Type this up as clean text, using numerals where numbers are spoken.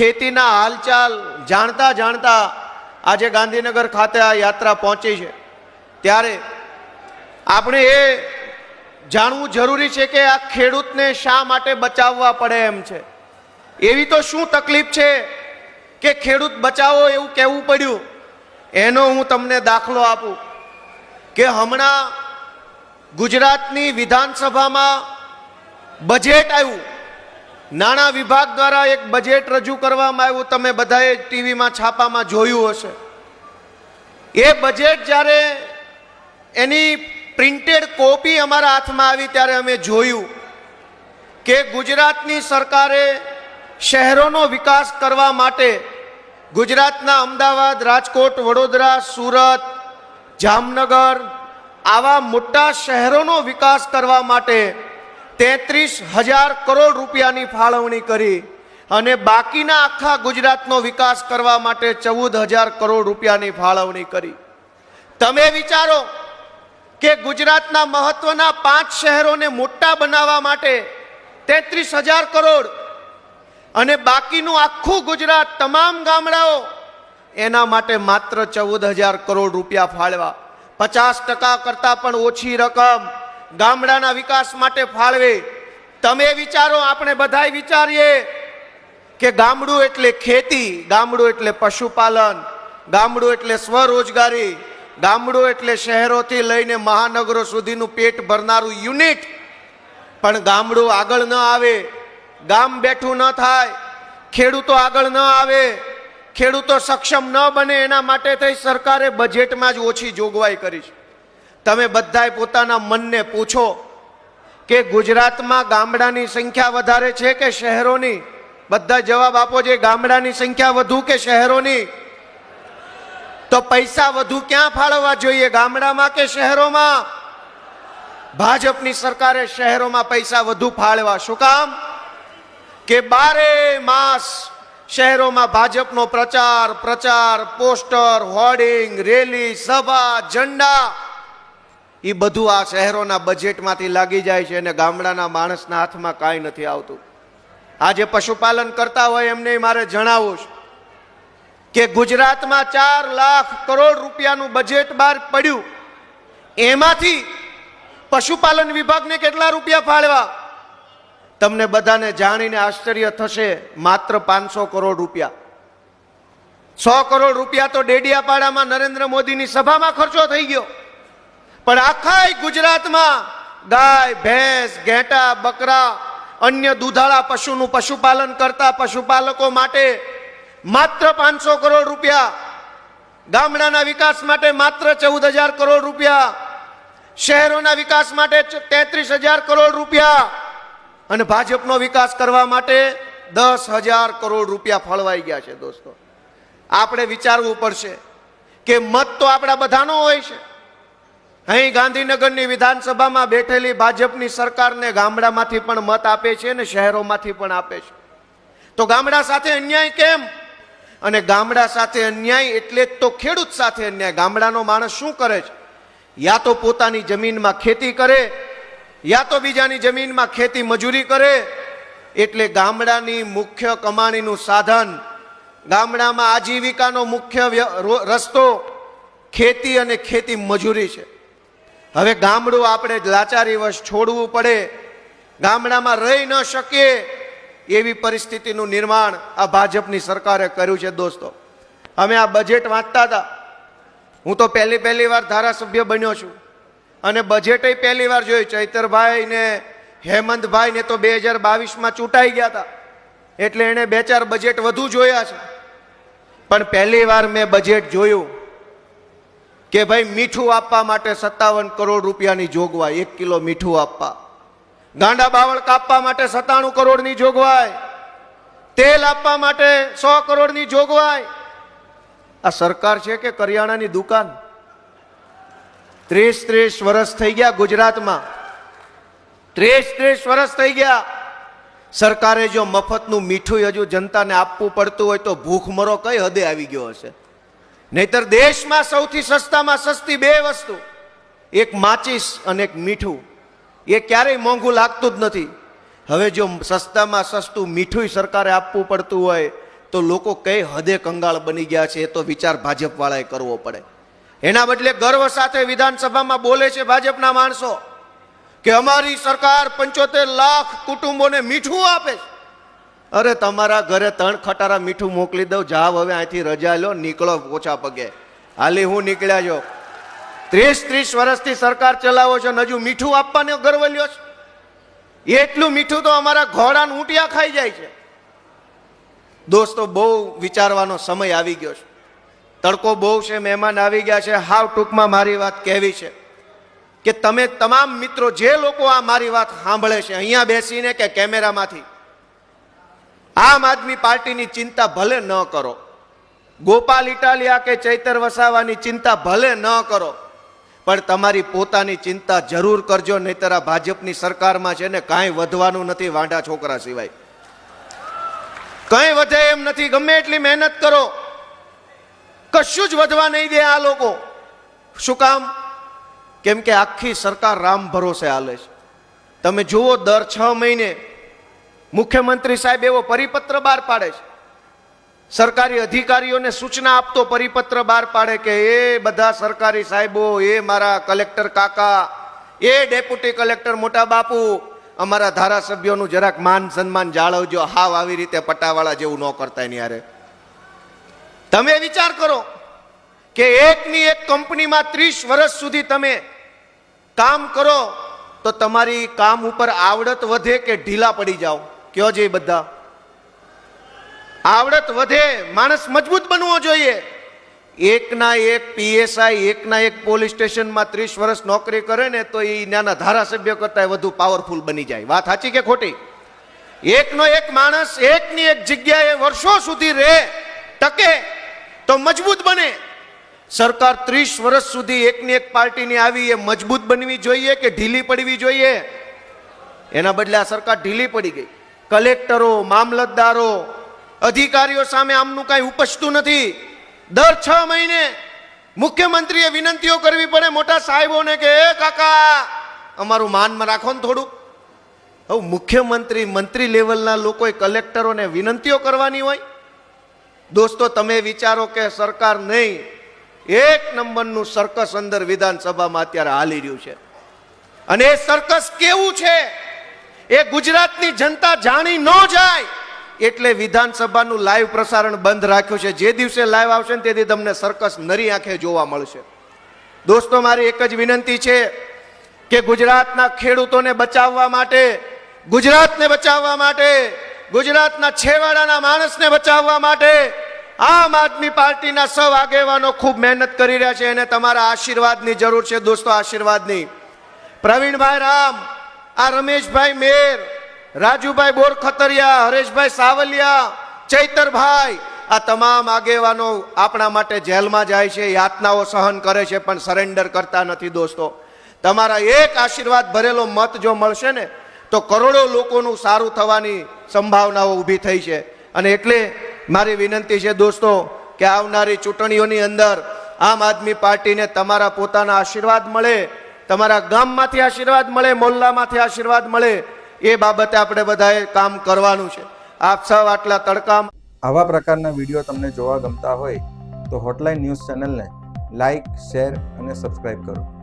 ખેતીના હાલચાલ જાણતા જાણતા આજે ગાંધીનગર ખાતે આ યાત્રા પહોંચી છે, ત્યારે આપણે એ જાણવું જરૂરી છે કે આ ખેડૂતને શા માટે બચાવવા પડે એમ છે. એવી તો શું તકલીફ છે કે ખેડૂત બચાવો એવું કહેવું પડ્યું? એનો હું તમને દાખલો આપું કે હમણાં ગુજરાતની વિધાનસભામાં બજેટ આવ્યું, નાણાં વિભાગ દ્વારા એક બજેટ રજૂ કરવામાં આવ્યું. તમે બધાએ ટીવીમાં છાપામાં જોયું હશે. એ બજેટ જ્યારે એની પ્રિન્ટેડ કોપી અમારા હાથમાં આવી ત્યારે અમે જોયું કે ગુજરાતની સરકારે શહેરોનો વિકાસ કરવા માટે ગુજરાતના અમદાવાદ, રાજકોટ, વડોદરા, સુરત, જામનગર આવા મોટા શહેરોનો વિકાસ કરવા માટે 33,000 કરોડ રૂપિયાની ફાળવણી કરી અને બાકીના આખા ગુજરાતનો વિકાસ કરવા માટે 14,000 કરોડ રૂપિયાની ફાળવણી કરી. તમે વિચારો કે ગુજરાતના મહત્વના 5 શહેરોને મોટા બનાવવા માટે 33,000 કરોડ અને બાકીનું આખું ગુજરાત, તમામ ગામડાઓ, એના માટે માત્ર 14,000 કરોડ રૂપિયા ફાળવા. 50% કરતાં પણ ઓછી રકમ ગામડાના વિકાસ માટે ફાળવે. તમે વિચારો, આપણે બધાય વિચારીએ કે ગામડું એટલે ખેતી, ગામડું એટલે પશુપાલન, ગામડું એટલે સ્વરોજગારી, ગામડું એટલે શહેરોથી લઈને મહાનગરો સુધીનું પેટ ભરનારું યુનિટ. પણ ગામડું આગળ ન આવે, ગામ બેઠું ન થાય, ખેડૂતો આગળ ન આવે, ખેડૂતો સક્ષમ ન બને, એના માટે થઈ સરકારે બજેટમાં જ ઓછી જોગવાઈ કરી છે. તમે બધાય પોતાના મનને પૂછો કે ગુજરાતમાં ગામડાની સંખ્યા વધારે છે કે શહેરોની? બધા જવાબ આપો. જે ગામડાની સંખ્યા વધુ કે શહેરોની? તો પૈસા વધુ ક્યાં ફાળવવા જોઈએ, ગામડામાં કે શહેરોમાં? ભાજપની સરકારે શહેરોમાં પૈસા વધુ ફાળવા. શું કામ? કે 12 માસ શહેરોમાં ભાજપનો પ્રચાર, પોસ્ટર, હોર્ડિંગ, રેલી, સભા, ઝંડા, એ બધું આ શહેરોના બજેટમાંથી લાગી જાય છે અને ગામડાના માણસના હાથમાં કાંઈ નથી આવતું. આજે પશુપાલન કરતા હોય એમને મારે જણાવવું છે કે ગુજરાતમાં 4 લાખ કરોડ રૂપિયાનું બજેટ બહાર પડ્યું. એમાંથી પશુપાલન વિભાગને કેટલા રૂપિયા ફાળવા? તમને બધાને જાણીને આશ્ચર્ય થશે, માત્ર 500 કરોડ રૂપિયા. 100 કરોડ રૂપિયા તો ડેડિયાપાડામાં નરેન્દ્ર મોદીની સભામાં ખર્ચો થઈ ગયો. પણ આખા ગુજરાતમાં ગાય, ભેંસ, ઘેટા, બકરા, અન્ય દૂધાળા પશુનું પશુપાલન કરતા પશુપાલકો માટે માત્ર 500 કરોડ રૂપિયા. ગામડાના વિકાસ માટે માત્ર 14,000 કરોડ રૂપિયા. શહેરોના વિકાસ માટે 33,000 કરોડ રૂપિયા. અને ભાજપનો વિકાસ કરવા માટે 10,000 કરોડ રૂપિયા ફળવાઈ ગયા છે. દોસ્તો, આપણે વિચારવું પડશે કે મત તો આપણા બધાનો હોય છે. અહીં ગાંધીનગરની વિધાનસભામાં બેઠેલી ભાજપની સરકારને ગામડામાંથી પણ મત આપે છે અને શહેરોમાંથી પણ આપે છે. તો ગામડા સાથે અન્યાય કેમ? અને ગામડા સાથે અન્યાય એટલે જ તો ખેડૂત સાથે અન્યાય. ગામડાનો માણસ શું કરે છે? યા તો પોતાની જમીનમાં ખેતી કરે, યા તો બીજાની જમીનમાં ખેતી મજૂરી કરે. એટલે ગામડાની મુખ્ય કમાણીનું સાધન, ગામડામાં આજીવિકાનો મુખ્ય રસ્તો ખેતી અને ખેતી મજૂરી છે. હવે ગામડું આપણે લાચારીવશ છોડવું પડે, ગામડામાં રહી ન શકીએ એવી પરિસ્થિતિનું નિર્માણ આ ભાજપની સરકારે કર્યું છે. દોસ્તો, અમે આ બજેટ વાંચતા હતા. હું તો પહેલી વાર ધારાસભ્ય બન્યો છું અને બજેટ પહેલી વાર જોયું. ચૈતરભાઈ ને હેમંતભાઈ ને તો 2022માં ચૂંટાઈ ગયા હતા એટલે એને 2-4 બજેટ વધુ જોયા છે. પણ પહેલી વાર મેં બજેટ જોયું કે ભાઈ મીઠું આપવા માટે 57 કરોડ રૂપિયાની જોગવાઈ, 1 કિલો મીઠું આપવા. ગાંડા બાવળ કાપવા માટે 97 કરોડની જોગવાઈ. તેલ આપવા માટે 100 કરોડની જોગવાઈ. આ સરકાર છે કે કરિયાણાની દુકાન? 30 વર્ષ થઈ ગયા ગુજરાતમાં, 30 વર્ષ થઈ ગયા. સરકારે જો મફતનું મીઠું હજુ જનતાને આપવું પડતું હોય તો ભૂખમરો કઈ હદે આવી ગયો હશે. નહીતર દેશમાં સૌથી સસ્તામાં સસ્તી 2 વસ્તુ, એક માચીસ અને એક મીઠું, એ ક્યારેય મોંઘું લાગતું જ નથી. હવે જો સસ્તામાં સસ્તું મીઠું સરકારે આપવું પડતું હોય તો લોકો કઈ હદે કંગાળ બની ગયા છે એ તો વિચાર ભાજપવાળાએ કરવો પડે. એના બદલે ગર્વ સાથે વિધાનસભામાં બોલે છે ભાજપના માણસો કે અમારી સરકાર 75 લાખ કુટુંબોને મીઠું આપે છે. અરે તમારા ઘરે 3 ખટારા મીઠું મોકલી દઉં, જાવ હવે અહીંથી રજા લો, નીકળો ઓછા પગે. હાલી હું નીકળ્યા છો, 30 વર્ષથી સરકાર ચલાવો છો, હજુ મીઠું આપવાનો ગર્વ લ્યો છો? એટલું મીઠું તો અમારા ઘોડાને ઊંટિયા ખાઈ જાય છે. દોસ્તો, બહુ વિચારવાનો સમય આવી ગયો છે. તડકો બહુ છે, મહેમાન આવી ગયા છે. હાવ ટૂંકમાં મારી વાત કહેવી છે કે તમે તમામ મિત્રો, જે લોકો આ મારી વાત સાંભળે છે અહીંયા બેસીને કે કેમેરામાંથી, આમ આદમી પાર્ટીની ચિંતા ભલે ન કરો, ગોપાલ ઇટાલિયા કે ચૈતર વસાવાની ચિંતા ભલે ન કરો, પણ તમારી પોતાની ચિંતા જરૂર કરજો. નહીતર આ ભાજપની સરકારમાં છે ને કાંઈ વધવાનું નથી, વાંઢા છોકરા સિવાય કંઈ વધે એમ નથી. ગમે એટલી મહેનત કરો, કશું જ વધવા નહીં દે આ લોકો. શું કામ? કેમ કે આખી સરકાર રામ ભરોસે હાલે છે. તમે જુઓ, દર 6 મહિને મુખ્યમંત્રી સાહેબ એવો પરિપત્ર બહાર પાડે છે, સરકારી અધિકારીઓને સૂચના આપતો પરિપત્ર બહાર પાડે કે એ બધા સરકારી સાહેબો, એ મારા કલેક્ટર કાકા, એ ડેપ્યુટી કલેક્ટર મોટા બાપુ, અમારા ધારાસભ્યોનું જરાક માન સન્માન જાળવજો. હાવ આવી રીતે પટાવાળા જેવું ન કરતા એની હારે. તમે વિચાર કરો કે એકની એક કંપનીમાં 30 વર્ષ સુધી તમે કામ કરો તો તમારી કામ ઉપર આવડત વધે કે ઢીલા પડી જાઓ? કયો છે બધા? આવડત વધે, માણસ મજબૂત બનવો જોઈએ. એકના એક પીએસઆઈ, એકના એક પોલીસ સ્ટેશનમાં 30 વર્ષ નોકરી કરે ને તો એ નાના ધારાસભ્ય કરતા વધુ પાવરફુલ બની જાય. વાત સાચી કે ખોટી? એકનો એક માણસ એકની એક જગ્યાએ વર્ષો સુધી રહે, ટકે તો મજબૂત બને. સરકાર 30 વર્ષ સુધી એકની એક પાર્ટીની આવી, એ મજબૂત બનવી જોઈએ કે ઢીલી પડવી જોઈએ? એના બદલે આ સરકાર ઢીલી પડી ગઈ. કલેક્ટરો, મામલતદારો, અધિકારીઓ સામે આમનું કાંઈ ઉપજતું નથી. દર 6 મહિને મુખ્યમંત્રીએ વિનંતીઓ કરવી પડે મોટા સાહેબોને કે એ કાકા અમારું માનમાં રાખો ને થોડું. હવે મુખ્યમંત્રી, મંત્રી લેવલના લોકોએ કલેક્ટરોને વિનંતીઓ કરવાની હોય? દોસ્તો, તમે વિચારો કે સરકાર નહીં, 1 નંબરનું સર્કસ અંદર વિધાનસભામાં અત્યારે હાલી રહ્યું છે. અને એ સર્કસ કેવું છે એ ગુજરાતની જનતા જાણી ન જાય એટલે વિધાનસભાનું લાઈવ પ્રસારણ બંધ રાખ્યું છે. જે દિવસે લાઈવ આવશે ને તેથી તમને સર્કસ નરી આંખે જોવા મળશે. દોસ્તો, મારી એક જ વિનંતી છે કે ગુજરાતના ખેડૂતોને બચાવવા માટે, ગુજરાતને બચાવવા માટે, ગુજરાતના છેવાડાના માણસને બચાવવા માટે આમ આદમી પાર્ટીના સૌ આગેવાનો ખૂબ મહેનત કરી રહ્યા છે. અને તમારા આશીર્વાદની જરૂર છે દોસ્તો, આશીર્વાદની. પ્રવીણભાઈ રામ, આ રમેશભાઈ મેર, રાજુભાઈ બોરખતરિયા, હરેશભાઈ સાવલિયા, ચૈતરભાઈ, આ તમામ આગેવાનો આપણા માટે જેલમાં જાય છે, યાતનાઓ સહન કરે છે, પણ સરેન્ડર કરતા નથી. દોસ્તો, તમારા એક આશીર્વાદ ભરેલો મત જો મળશે ને તો કરોડો લોકોનું સારું થવાની સંભાવનાઓ ઊભી થઈ છે. અને એટલે મારી વિનંતી છે દોસ્તો કે આવનારી ચૂંટણીઓની અંદર આમ આદમી પાર્ટીને તમારા પોતાના આશીર્વાદ મળે, તમારા ગામમાંથી આશીર્વાદ મળે, મોહલ્લામાંથી આશીર્વાદ મળે, એ બાબતે આપણે બધાએ કામ કરવાનું છે. આપ સૌ આટલા તડકામાં આવા પ્રકારના વિડીયો તમને જોવા ગમતા હોય તો હોટલાઇન ન્યૂઝ ચેનલને લાઇક, શેર અને સબસ્ક્રાઇબ કરો.